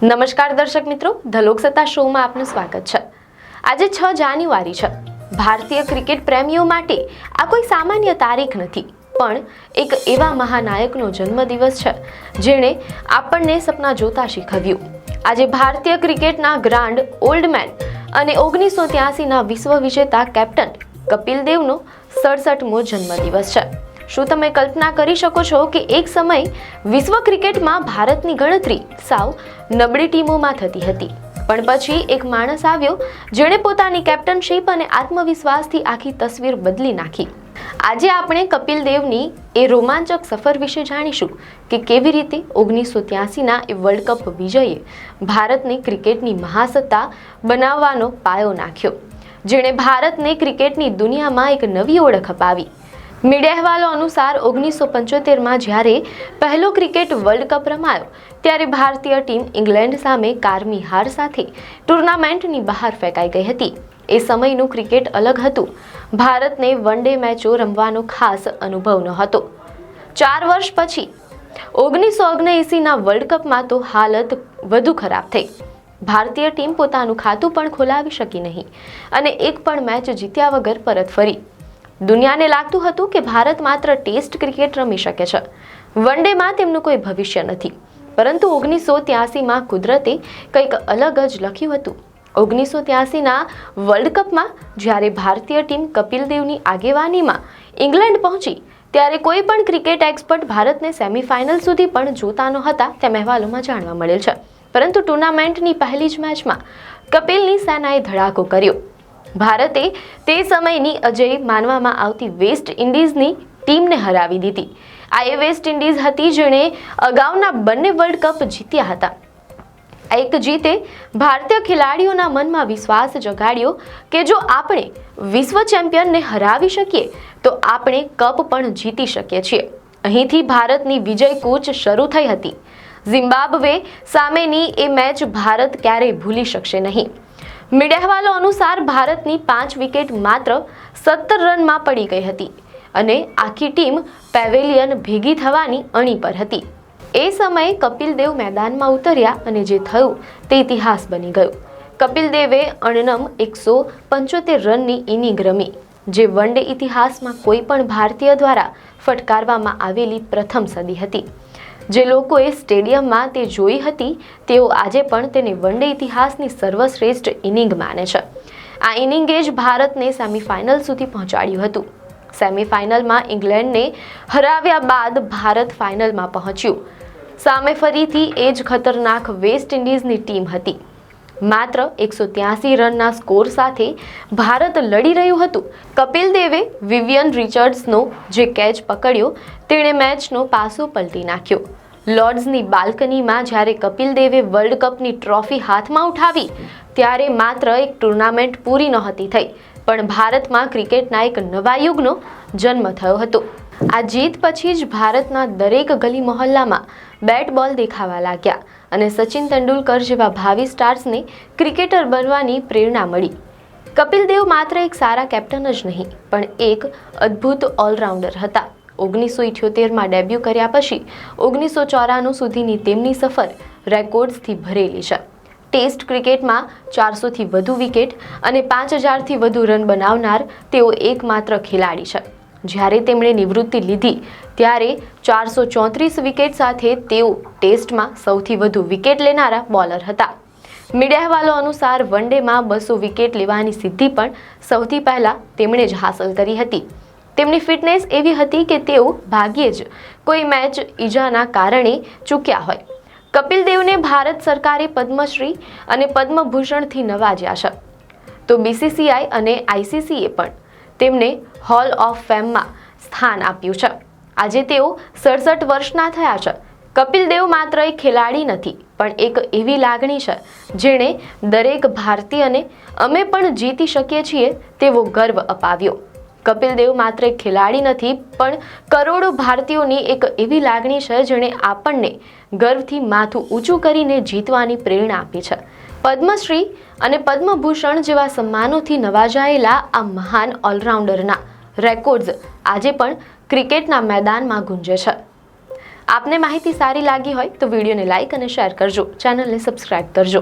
નમસ્કાર દર્શક મિત્રો, ધ લોકસત્તા શોમાં આપનું સ્વાગત છે। આજે 6 જાન્યુઆરી છે। ભારતીય ક્રિકેટ પ્રેમીઓ માટે આ કોઈ સામાન્ય તારીખ નથી, પણ એક એવા મહાનાયકનો જન્મદિવસ છે જેણે આપણને સપના જોતા શીખવ્યું। આજે ભારતીય ક્રિકેટના ગ્રાન્ડ ઓલ્ડ મેન અને 1983ના વિશ્વ વિજેતા કેપ્ટન કપિલ દેવનો 67મો જન્મદિવસ છે। શું તમે કલ્પના કરી શકો છો કે એક સમય વિશ્વ ક્રિકેટમાં ભારતની ગણતરી સાવ નબળી ટીમોમાં થતી હતી, પણ પછી એક માણસ આવ્યો જેણે પોતાની કેપ્ટનશીપ અને આત્મવિશ્વાસથી આખી તસવીર બદલી નાખી। આજે આપણે કપિલ દેવની એ રોમાંચક સફર વિશે જાણીશું કે કેવી રીતે 1983ના એ વર્લ્ડ કપ વિજયે ભારતને ક્રિકેટની મહાસત્તા બનાવવાનો પાયો નાખ્યો, જેણે ભારતને ક્રિકેટની દુનિયામાં એક નવી ઓળખ અપાવી। મીડિયા અહેવાલો અનુસાર 1975માં જ્યારે પહેલો ક્રિકેટ વર્લ્ડ કપ રમાયો ત્યારે ભારતીય ટીમ ઇંગ્લેન્ડ સામે કારમી હાર સાથે ટુર્નામેન્ટની બહાર ફેંકાઈ ગઈ હતી। એ સમયનું ક્રિકેટ અલગ હતું। ભારતને વન ડે મેચો રમવાનો ખાસ અનુભવ નહોતો। 4 વર્ષ પછી 1979ના વર્લ્ડ કપમાં તો હાલત વધુ ખરાબ થઈ। ભારતીય ટીમ પોતાનું ખાતું પણ ખોલાવી શકી નહીં અને એક પણ મેચ જીત્યા વગર પરત ફરી। દુનિયાને લાગતું હતું કે ભારત માત્ર ટેસ્ટ ક્રિકેટ રમી શકે છે, વન ડેમાં તેમનું કોઈ ભવિષ્ય નથી, પરંતુ 1983માં કુદરતે કંઈક અલગ જ લખ્યું હતું। 1983ના વર્લ્ડ કપમાં જ્યારે ભારતીય ટીમ કપિલ દેવની આગેવાનીમાં ઇંગ્લેન્ડ પહોંચી ત્યારે કોઈ પણ ક્રિકેટ એક્સપર્ટ ભારતને સેમીફાઇનલ સુધી પણ જોતા નહોતા તેમ અહેવાલોમાં જાણવા મળેલ છે, પરંતુ ટુર્નામેન્ટની પહેલી જ મેચમાં કપિલની સેનાએ ધડાકો કર્યો। ભારતે તે સમયની અજેય માનવામાં આવતી વેસ્ટ ઇન્ડિઝની ટીમને હરાવી દીધી। આ એ વેસ્ટ ઇન્ડિઝ હતી જેણે અગાઉના બંને વર્લ્ડ કપ જીત્યા હતા। આ એક જીતે ભારતીય ખેલાડીઓના મનમાં વિશ્વાસ જગાડ્યો કે જો આપણે વિશ્વ ચેમ્પિયનને હરાવી શકીએ તો આપણે કપ પણ જીતી શકીએ છીએ। અહીંથી ભારતની વિજય કૂચ શરૂ થઈ હતી। ઝિમ્બાબ્વે સામેની એ મેચ ભારત ક્યારેય ભૂલી શકશે નહીં। મીડિયા અહેવાલો અનુસાર ભારતની 5 વિકેટ માત્ર 17 રનમાં પડી ગઈ હતી અને આખી ટીમ પેવેલિયન ભેગી થવાની અણી પર હતી। એ સમયે કપિલ દેવ મેદાનમાં ઉતર્યા અને જે થયું તે ઇતિહાસ બની ગયો। કપિલ દેવે અણનમ 175 રનની ઇનિંગ રમી, જે વન ડે ઇતિહાસમાં કોઈ પણ ભારતીય દ્વારા ફટકારવામાં આવેલી પ્રથમ સદી હતી। જે લોકોએ સ્ટેડિયમમાં તે જોઈ હતી તેઓ આજે પણ તેને વન ડે ઇતિહાસની સર્વશ્રેષ્ઠ ઇનિંગ માને છે। આ ઇનિંગે જ ભારતને સેમીફાઇનલ સુધી પહોંચાડ્યું હતું। સેમીફાઇનલમાં ઇંગ્લેન્ડને હરાવ્યા બાદ ભારત ફાઇનલમાં પહોંચ્યું। સામે ફરીથી એ જ ખતરનાક વેસ્ટ ઇન્ડિઝની ટીમ હતી। માત્ર 183 રનના સ્કોર સાથે ભારત લડી રહ્યું હતું। કપિલ દેવે વિવિયન રિચર્ડ્સનો જે કેચ પકડ્યો તેણે મેચનો પાસો પલટી નાખ્યો। લોર્ડ્સની બાલ્કનીમાં જ્યારે કપિલ દેવે વર્લ્ડ કપની ટ્રોફી હાથમાં ઉઠાવી ત્યારે માત્ર એક ટુર્નામેન્ટ પૂરી નહોતી થઈ, પણ ભારતમાં ક્રિકેટના એક નવા યુગનો જન્મ થયો હતો। આ જીત પછી જ ભારતના દરેક ગલી મહોલ્લામાં બેટ બોલ દેખાવા લાગ્યા અને સચિન તેંડુલકર જેવા ભાવિ સ્ટાર્સને ક્રિકેટર બનવાની પ્રેરણા મળી। કપિલ દેવ માત્ર એક સારા કેપ્ટન જ નહીં, પણ એક અદ્ભુત ઓલરાઉન્ડર હતા। 1978માં ડેબ્યુ કર્યા પછી 1994 સુધીની તેમની સફર રેકોર્ડ્સથી ભરેલી છે। ટેસ્ટ ક્રિકેટમાં 400થી વધુ વિકેટ અને 5000થી વધુ રન બનાવનાર તેઓ એકમાત્ર ખેલાડી છે। જ્યારે તેમણે નિવૃત્તિ લીધી ત્યારે 434 વિકેટ સાથે તેઓ ટેસ્ટમાં સૌથી વધુ વિકેટ લેનારા બોલર હતા। મીડિયા અહેવાલો અનુસાર વન ડેમાં 200 વિકેટ લેવાની સિદ્ધિ પણ સૌથી પહેલા તેમણે જ હાંસલ કરી હતી। તેમની ફિટનેસ એવી હતી કે તેઓ ભાગ્યે જ કોઈ મેચ ઈજાના કારણે ચૂક્યા હોય। કપિલ દેવને ભારત સરકારે પદ્મશ્રી અને પદ્મભૂષણથી નવાજ્યા છે, તો BCCI અને ICCએ પણ તેમને હોલ ઓફ ફેમમાં સ્થાન આપ્યું છે। આજે તેઓ 67 વર્ષના થયા છે। કપિલ દેવ માત્ર એક ખેલાડી નથી, પણ એક એવી લાગણી છે જેણે દરેક ભારતીયને અમે પણ જીતી શકીએ છીએ તેવો ગર્વ અપાવ્યો। કપિલ દેવ માત્ર એક ખેલાડી નથી, પણ કરોડો ભારતીયોની એક એવી લાગણી છે જેણે આપણને ગર્વથી માથું ઊંચું કરીને જીતવાની પ્રેરણા આપી છે। પદ્મશ્રી અને પદ્મભૂષણ જેવા સન્માનોથી નવાજાયેલા આ મહાન ઓલરાઉન્ડરના રેકોર્ડ્સ આજે પણ ક્રિકેટના મેદાનમાં ગુંજે છે। આ આપને માહિતી સારી લાગી હોય તો વિડીયોને લાઇક અને શેર કરજો, ચેનલને સબસ્ક્રાઇબ કરજો.